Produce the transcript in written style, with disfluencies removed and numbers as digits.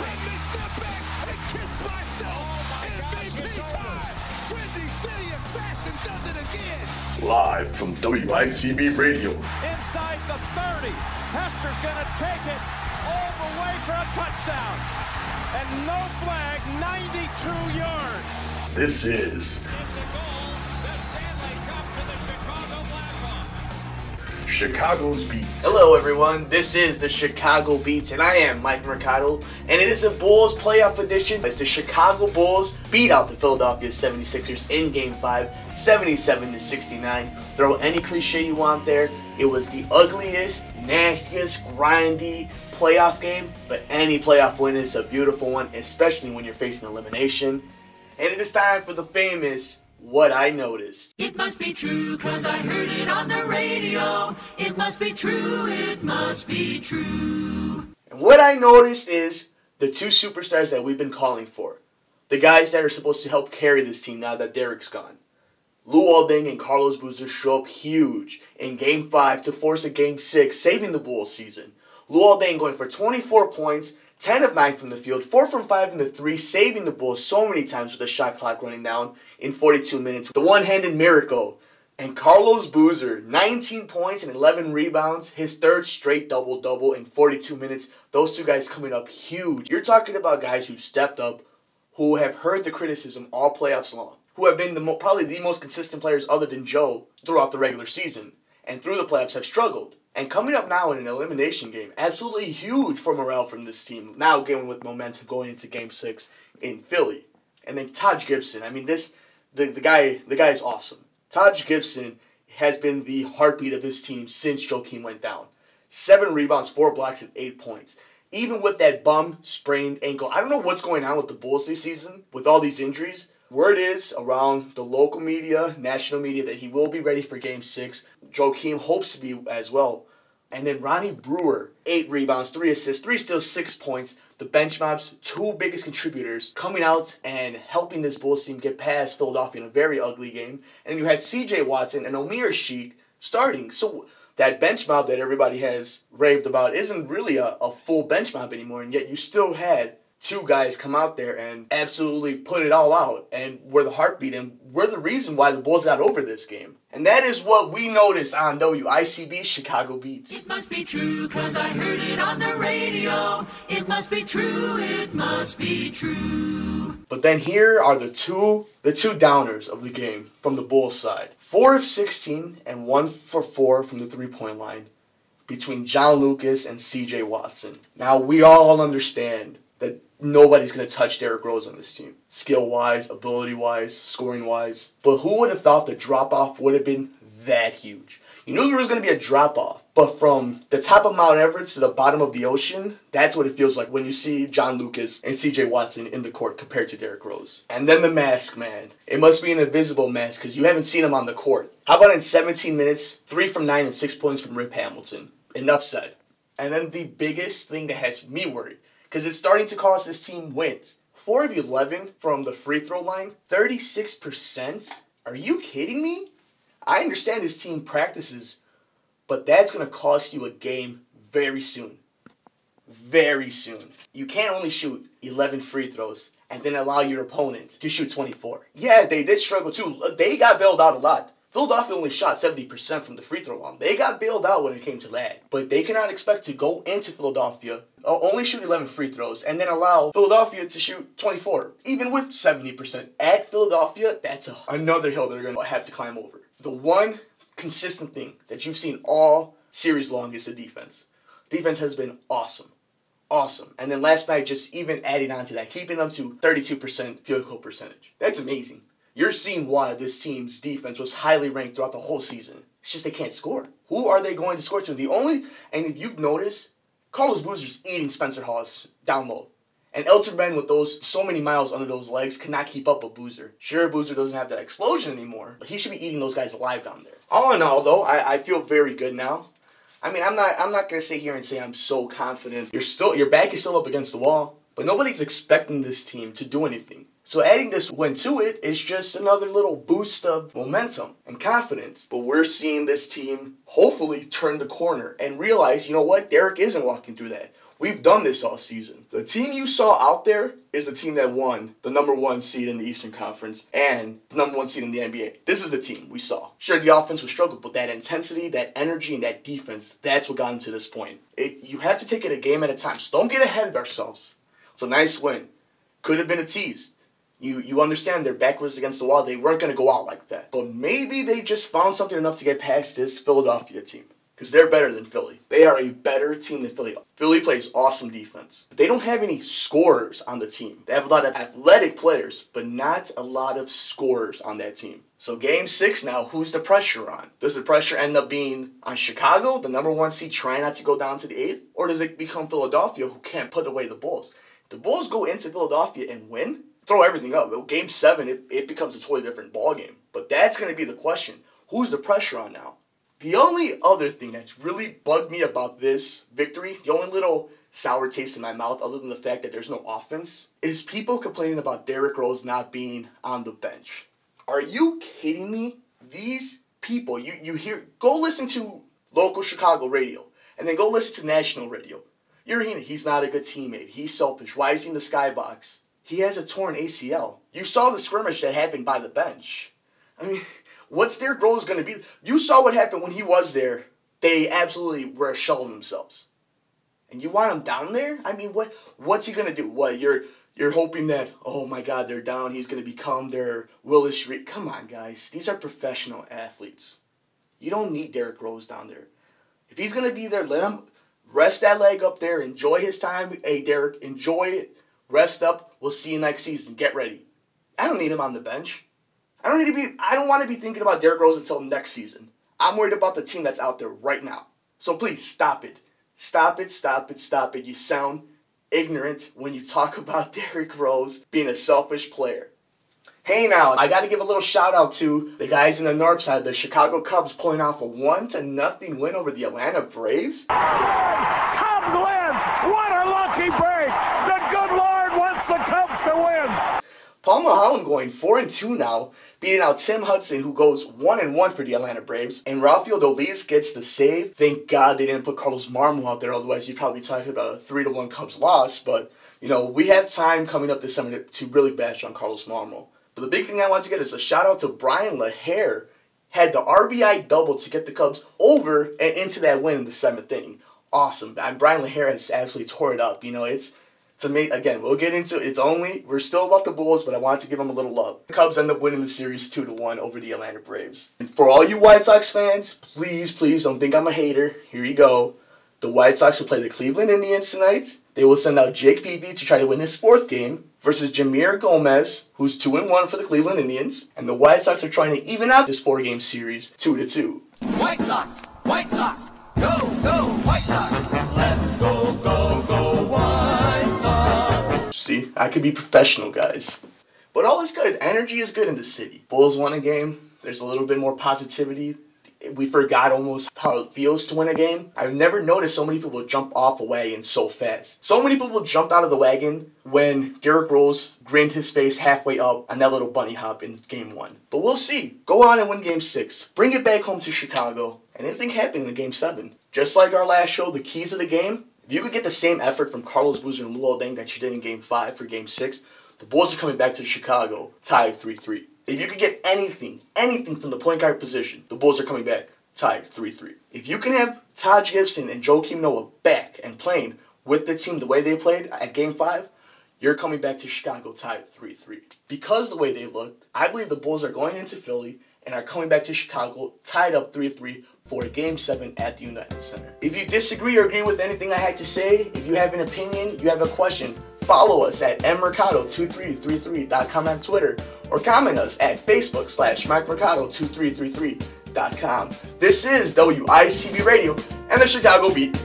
Make me step back and kiss myself. MVP time. Windy City Assassin does it again. Live from WICB Radio. Inside the 30. Hester's going to take it all the way for a touchdown. And no flag, 92 yards. This is It's a goal. The Stanley Cup to the Chicago Blackhawks. Chicago's Beat. Hello everyone, this is the Chicago Beats and I am Mike Mercado, and it is a Bulls playoff edition as the Chicago Bulls beat out the Philadelphia 76ers in Game 5, 77-69. Throw any cliche you want there. It was the ugliest, nastiest, grindy playoff game, but any playoff win is a beautiful one, especially when you're facing elimination. And it is time for the famous What I Noticed. It must be true, 'cause I heard it on the radio. It must be true, it must be true. And what I noticed is the two superstars that we've been calling for. The guys that are supposed to help carry this team now that Derek's gone. Luol Deng and Carlos Boozer show up huge in Game 5 to force a Game 6, saving the Bulls season. Luol Deng going for 24 points, 10 of 9 from the field, 4 from 5 in the 3, saving the Bulls so many times with the shot clock running down in 42 minutes. The one-handed miracle. And Carlos Boozer, 19 points and 11 rebounds, his third straight double-double in 42 minutes. Those two guys coming up huge. You're talking about guys who stepped up, who have heard the criticism all playoffs long, who have been probably the most consistent players other than Joe throughout the regular season, and through the playoffs have struggled. And coming up now in an elimination game, absolutely huge for morale from this team. Now going with momentum going into Game 6 in Philly. And then Taj Gibson. I mean, the guy is awesome. Taj Gibson has been the heartbeat of this team since Joakim went down. 7 rebounds, 4 blocks, and 8 points. Even with that bum sprained ankle. I don't know what's going on with the Bulls this season with all these injuries. Word is around the local media, national media, that he will be ready for Game 6. Joakim hopes to be as well. And then Ronnie Brewer, 8 rebounds, 3 assists, 3 steals, 6 points. The bench mobs, 2 biggest contributors, coming out and helping this Bulls team get past Philadelphia in a very ugly game. And you had C.J. Watson and Omer Sheik starting. So that bench mob that everybody has raved about isn't really a full bench mob anymore. And yet you still had 2 guys come out there and absolutely put it all out and were the heartbeat and were the reason why the Bulls got over this game. And that is what we noticed on WICB Chicago Beats. It must be true, 'cause I heard it on the radio. It must be true, it must be true. But then here are the two downers of the game from the Bulls side. 4 of 16 and 1 for 4 from the three-point line between John Lucas and C.J. Watson. Now, we all understand that nobody's going to touch Derrick Rose on this team. Skill-wise, ability-wise, scoring-wise. But who would have thought the drop-off would have been that huge? You knew there was going to be a drop-off. But from the top of Mount Everest to the bottom of the ocean, that's what it feels like when you see John Lucas and C.J. Watson in the court compared to Derrick Rose. And then the mask, man. It must be an invisible mask because you haven't seen him on the court. How about in 17 minutes, 3 from 9 and 6 points from Rip Hamilton? Enough said. And then the biggest thing that has me worried, because it's starting to cost this team wins. 4 of 11 from the free throw line, 36%? Are you kidding me? I understand this team practices, but that's going to cost you a game very soon. Very soon. You can't only shoot 11 free throws and then allow your opponent to shoot 24. Yeah, they did struggle too. They got bailed out a lot. Philadelphia only shot 70% from the free throw line. They got bailed out when it came to that. But they cannot expect to go into Philadelphia, only shoot 11 free throws, and then allow Philadelphia to shoot 24, even with 70%. At Philadelphia, that's another hill they're going to have to climb over. The one consistent thing that you've seen all series long is the defense. Defense has been awesome. Awesome. And then last night, just even adding on to that, keeping them to 32% field goal percentage. That's amazing. You're seeing why this team's defense was highly ranked throughout the whole season. It's just they can't score. Who are they going to score to? And if you've noticed, Carlos Boozer's eating Spencer Hawes down low. And Elton Brand with so many miles under those legs cannot keep up with Boozer. Sure, Boozer doesn't have that explosion anymore, but he should be eating those guys alive down there. All in all, though, I feel very good now. I mean, I'm not gonna sit here and say I'm so confident. Your back is still up against the wall, but nobody's expecting this team to do anything. So adding this win to it is just another little boost of momentum and confidence. But we're seeing this team hopefully turn the corner and realize, you know what, Derek isn't walking through that. We've done this all season. The team you saw out there is the team that won the #1 seed in the Eastern Conference and the #1 seed in the NBA. This is the team we saw. Sure, the offense was struggled, but that intensity, that energy, and that defense, that's what got them to this point. You have to take it a game at a time. So don't get ahead of ourselves. It's a nice win. Could have been a tease. You understand they're backwards against the wall. They weren't going to go out like that. But maybe they just found something enough to get past this Philadelphia team. Because they're better than Philly. They are a better team than Philly. Philly plays awesome defense. But they don't have any scorers on the team. They have a lot of athletic players, but not a lot of scorers on that team. So game 6 now, who's the pressure on? Does the pressure end up being on Chicago, the #1 seed, trying not to go down to the 8th? Or does it become Philadelphia, who can't put away the Bulls? If the Bulls go into Philadelphia and win, throw everything up. Game 7, it becomes a totally different ballgame. But that's going to be the question. Who's the pressure on now? The only other thing that's really bugged me about this victory, the only little sour taste in my mouth other than the fact that there's no offense, is people complaining about Derrick Rose not being on the bench. Are you kidding me? These people, you hear, go listen to local Chicago radio, and then go listen to national radio. You're hearing he's not a good teammate. He's selfish. Why is he in the skybox? He has a torn ACL. You saw the scrimmage that happened by the bench. I mean, what's Derrick Rose going to be? You saw what happened when he was there. They absolutely were a shell of themselves. And you want him down there? I mean, what's he going to do? What, you're hoping that, oh my God, they're down. He's going to become their Willis Reed. Come on, guys. These are professional athletes. You don't need Derrick Rose down there. If he's going to be there, let him rest that leg up there. Enjoy his time. Hey, Derrick, enjoy it. Rest up. We'll see you next season. Get ready. I don't need him on the bench. I don't want to be thinking about Derrick Rose until next season. I'm worried about the team that's out there right now. So please stop it. Stop it, stop it, stop it. You sound ignorant when you talk about Derrick Rose being a selfish player. Hey now, I got to give a little shout out to the guys in the north side, the Chicago Cubs pulling off a 1-0 win over the Atlanta Braves. Cubs win! What a lucky break! The good Lord wants the Cubs to win! Paul Mulholland going 4-2 now, beating out Tim Hudson, who goes 1-1 for the Atlanta Braves. And Rafael Dolis gets the save. Thank God they didn't put Carlos Marmol out there, otherwise you'd probably be talking about a 3-1 Cubs loss. But, we have time coming up this summer to really bash on Carlos Marmol. But the big thing I want to get is a shout out to Brian LaHare. Had the RBI double to get the Cubs over and into that win in the 7th inning. Awesome. And Brian LaHare has absolutely tore it up. To me, again, we'll get into it. We're still about the Bulls, but I wanted to give them a little love. The Cubs end up winning the series 2-1 over the Atlanta Braves. And for all you White Sox fans, please don't think I'm a hater. Here you go. The White Sox will play the Cleveland Indians tonight. They will send out Jake Peavy to try to win his 4th game versus Jameer Gomez, who's 2-1 for the Cleveland Indians. And the White Sox are trying to even out this 4-game series 2-2. White Sox, White Sox, go, go, White Sox. Let's go, go, go, White Sox. See, I could be professional, guys. But all is good. Energy is good in the city. Bulls won a game. There's a little bit more positivity. We forgot almost how it feels to win a game. I've never noticed so many people jump off a wagon so fast. So many people jumped out of the wagon when Derrick Rose grinned his face halfway up on that little bunny hop in game 1. But we'll see. Go on and win game 6. Bring it back home to Chicago. And anything happened in game 7. Just like our last show, the keys of the game, if you could get the same effort from Carlos Boozer and Luol Deng that you did in game 5 for game 6, the Bulls are coming back to Chicago tied 3-3. If you could get anything from the point guard position, the Bulls are coming back tied 3-3. If you can have Taj Gibson and Joakim Noah back and playing with the team the way they played at Game 5, you're coming back to Chicago tied 3-3. Because the way they looked, I believe the Bulls are going into Philly and are coming back to Chicago tied up 3-3 for Game 7 at the United Center. If you disagree or agree with anything I had to say, if you have an opinion, you have a question, follow us at mmercado2333.com on Twitter, or comment us at Facebook/MikeMercado2333.com. This is WICB Radio and the Chicago Beat.